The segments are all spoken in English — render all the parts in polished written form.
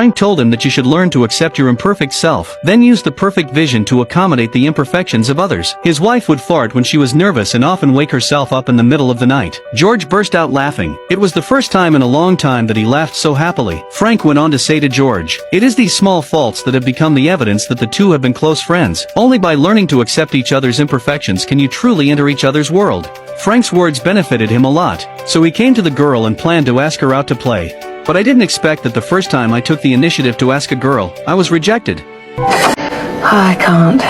Frank told him that you should learn to accept your imperfect self, then use the perfect vision to accommodate the imperfections of others. His wife would fart when she was nervous and often wake herself up in the middle of the night. George burst out laughing. It was the first time in a long time that he laughed so happily. Frank went on to say to George, "It is these small faults that have become the evidence that the two have been close friends. Only by learning to accept each other's imperfections can you truly enter each other's world." Frank's words benefited him a lot, so he came to the girl and planned to ask her out to play. "But I didn't expect that the first time I took the initiative to ask a girl, I was rejected." I can't.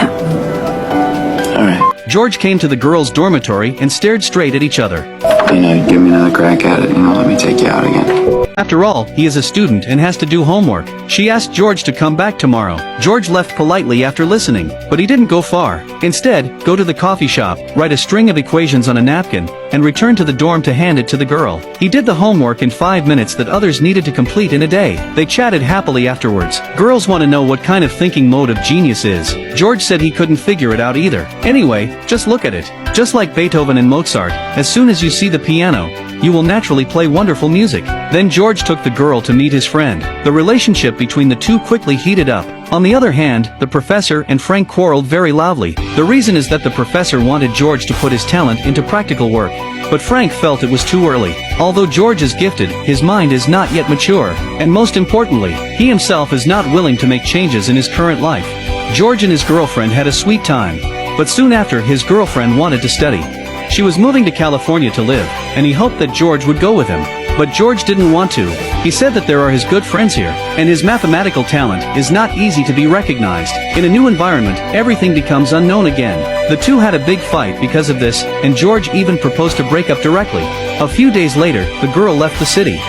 Alright. George came to the girls' dormitory and stared straight at each other. Give me another crack at it, let me take you out again. After all, he is a student and has to do homework. She asked George to come back tomorrow. George left politely after listening, but he didn't go far. Instead, go to the coffee shop, write a string of equations on a napkin, and return to the dorm to hand it to the girl. He did the homework in 5 minutes that others needed to complete in a day. They chatted happily afterwards. Girls want to know what kind of thinking mode of genius is. George said he couldn't figure it out either. Anyway, just look at it. Just like Beethoven and Mozart, as soon as you see the piano, you will naturally play wonderful music. Then George took the girl to meet his friend. The relationship between the two quickly heated up. On the other hand, the professor and Frank quarreled very loudly. The reason is that the professor wanted George to put his talent into practical work, but Frank felt it was too early. Although George is gifted, his mind is not yet mature, and most importantly, he himself is not willing to make changes in his current life. George and his girlfriend had a sweet time, but soon after his girlfriend wanted to study. She was moving to California to live, and he hoped that George would go with him. But George didn't want to. He said that there are his good friends here, and his mathematical talent is not easy to be recognized. In a new environment, everything becomes unknown again. The two had a big fight because of this, and George even proposed to break up directly. A few days later, the girl left the city.